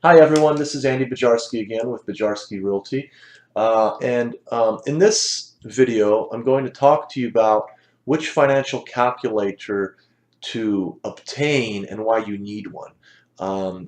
Hi everyone, this is Andy Bajarski again with Bajarski Realty. In this video, I'm going to talk to you about which financial calculator to obtain and why you need one.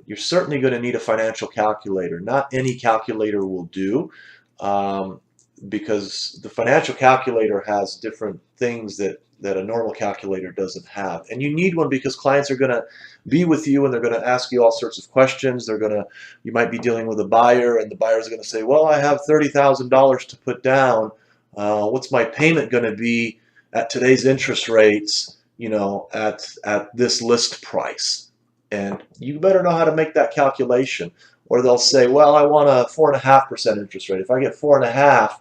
You're certainly going to need a financial calculator. Not any calculator will do. Um, because the financial calculator has different things that a normal calculator doesn't have. And you need one because clients are going to be with you and they're going to ask you all sorts of questions. You might be dealing with a buyer and the buyer's going to say, well, I have $30,000 to put down. What's my payment going to be at today's interest rates, at this list price? And you better know how to make that calculation. Or they'll say, well, I want a 4.5% interest rate. If I get 4.5,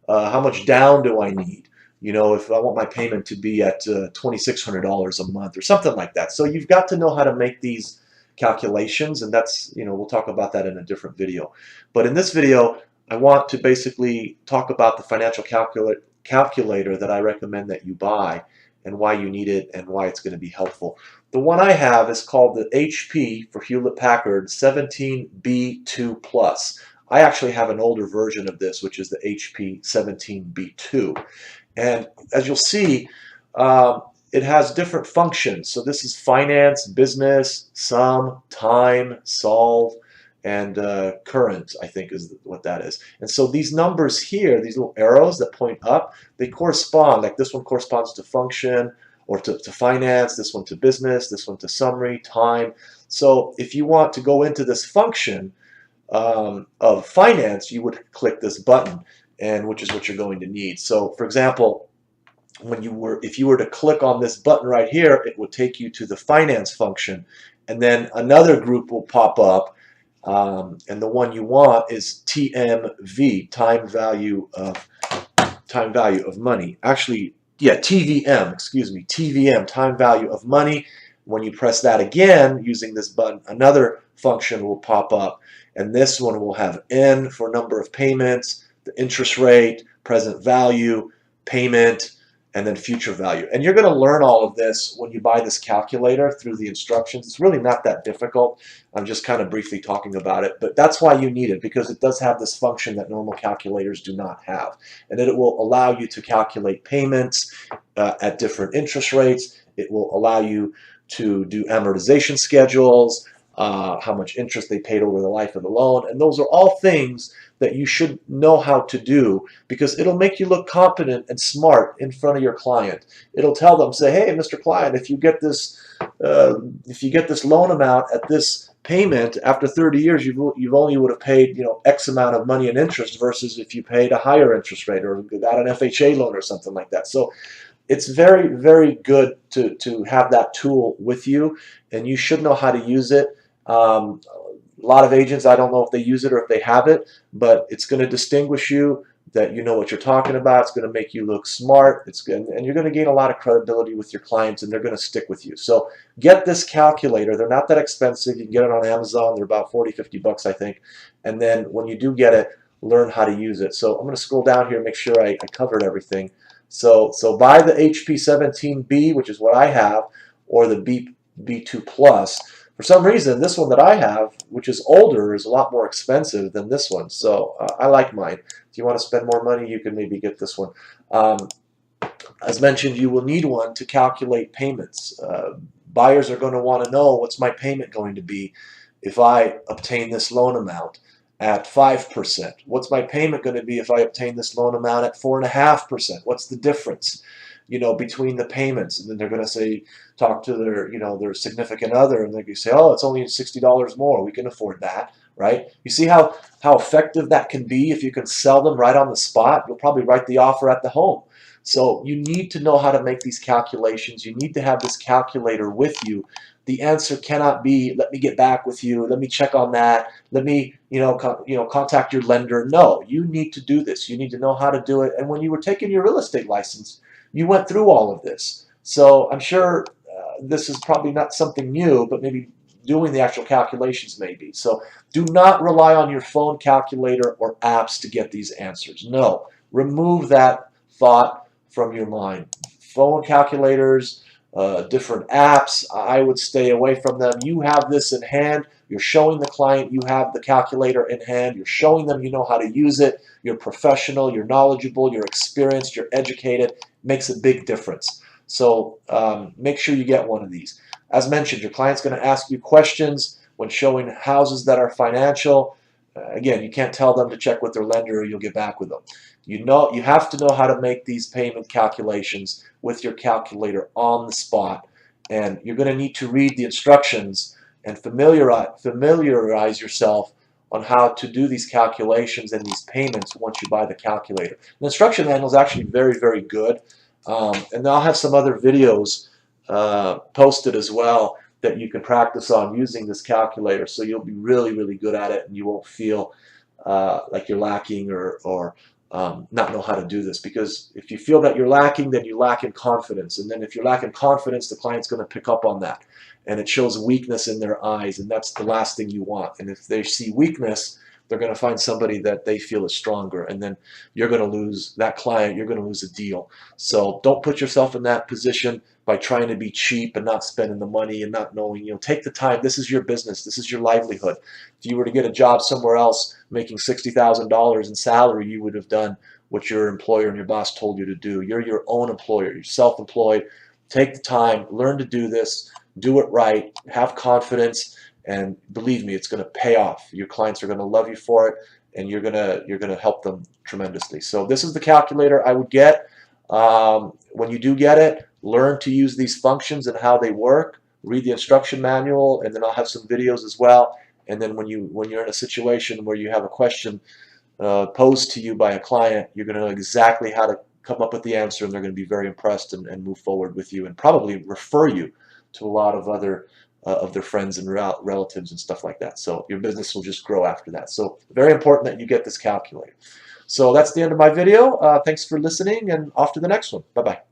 how much down do I need? If I want my payment to be at $2,600 a month or something like that. So you've got to know how to make these calculations, and we'll talk about that in a different video. But in this video, I want to basically talk about the financial calculator that I recommend that you buy and why you need it and why it's going to be helpful. The one I have is called the HP for Hewlett-Packard 17B2 Plus. I actually have an older version of this, which is the HP 17B2. And as you'll see, it has different functions. So this is finance, business, sum, time, solve, and current, I think is what that is. And so these numbers here, these little arrows that point up, they correspond. Like this one corresponds to function or to finance, this one to business, this one to summary, time. So if you want to go into this function of finance, you would click this button, and which is what you're going to need. So for example, if you were to click on this button right here, it would take you to the finance function, and then another group will pop up, and the one you want is TMV, time value of money. Actually, yeah, TVM, excuse me, TVM, time value of money. When you press that again using this button, another function will pop up, and this one will have N for number of payments, the interest rate, present value, payment, and then future value. And you're going to learn all of this when you buy this calculator through the instructions. It's really not that difficult. I'm just kind of briefly talking about it, but that's why you need it, because it does have this function that normal calculators do not have. And it will allow you to calculate payments at different interest rates. It will allow you to do amortization schedules, how much interest they paid over the life of the loan. And those are all things that you should know how to do, because it'll make you look competent and smart in front of your client. It'll tell them, say, hey, Mr. Client, if you get this loan amount at this payment after 30 years, you've only would have paid X amount of money in interest, versus if you paid a higher interest rate or got an FHA loan or something like that. So it's very, very good to have that tool with you, and you should know how to use it. A lot of agents, I don't know if they use it or if they have it, but it's going to distinguish you, that you know what you're talking about. It's going to make you look smart. It's good, and you're going to gain a lot of credibility with your clients, and they're going to stick with you. So get this calculator. They're not that expensive. You can get it on Amazon. They're about 40, 50 bucks, I think. And then when you do get it, learn how to use it. So I'm going to scroll down here and make sure I covered everything. So buy the HP 17B, which is what I have, or the B2 Plus. For some reason, this one that I have, which is older, is a lot more expensive than this one. So I like mine. If you want to spend more money, you can maybe get this one. As mentioned, you will need one to calculate payments. Buyers are going to want to know, what's my payment going to be if I obtain this loan amount at 5%? What's my payment going to be if I obtain this loan amount at 4.5%? What's the difference, between the payments? And then they're going to say, talk to their significant other, and they can say, oh, it's only $60 more. We can afford that, right? You see how effective that can be if you can sell them right on the spot. You'll probably write the offer at the home. So you need to know how to make these calculations. You need to have this calculator with you. The answer cannot be, let me get back with you, let me check on that, let me contact your lender. No, you need to do this. You need to know how to do it. And when you were taking your real estate license, you went through all of this. So I'm sure this is probably not something new, but maybe doing the actual calculations maybe. So do not rely on your phone calculator or apps to get these answers. No, remove that thought from your mind. Phone calculators, different apps. I would stay away from them. You have this in hand. You're showing the client you have the calculator in hand. You're showing them you know how to use it. You're professional. You're knowledgeable. You're experienced. You're educated. It makes a big difference. So make sure you get one of these. As mentioned, your client's going to ask you questions when showing houses that are financial. Again, you can't tell them to check with their lender or you'll get back with them. You have to know how to make these payment calculations with your calculator on the spot, and you're going to need to read the instructions and familiarize yourself on how to do these calculations and these payments once you buy the calculator. The instruction manual is actually very, very good, and I'll have some other videos posted as well that you can practice on using this calculator, so you'll be really, really good at it and you won't feel like you're lacking or not know how to do this. Because if you feel that you're lacking, then you lack in confidence, and then if you're lacking confidence, the client's going to pick up on that, and it shows weakness in their eyes, and that's the last thing you want. And if they see weakness, they're going to find somebody that they feel is stronger, and then you're going to lose that client. You're going to lose a deal. So don't put yourself in that position by trying to be cheap and not spending the money and not knowing. Take the time. This is your business. This is your livelihood. If you were to get a job somewhere else making $60,000 in salary, you would have done what your employer and your boss told you to do. You're your own employer. You're self-employed. Take the time. Learn to do this. Do it right. Have confidence. And believe me, it's going to pay off. Your clients are going to love you for it, and you're going to help them tremendously. So this is the calculator I would get. When you do get it, learn to use these functions and how they work. Read the instruction manual, and then I'll have some videos as well. And then when you're in a situation where you have a question posed to you by a client, you're going to know exactly how to come up with the answer, and they're going to be very impressed and move forward with you, and probably refer you to a lot of other of their friends and relatives and stuff like that. So your business will just grow after that. So very important that you get this calculator. So that's the end of my video. Thanks for listening, and off to the next one. Bye-bye.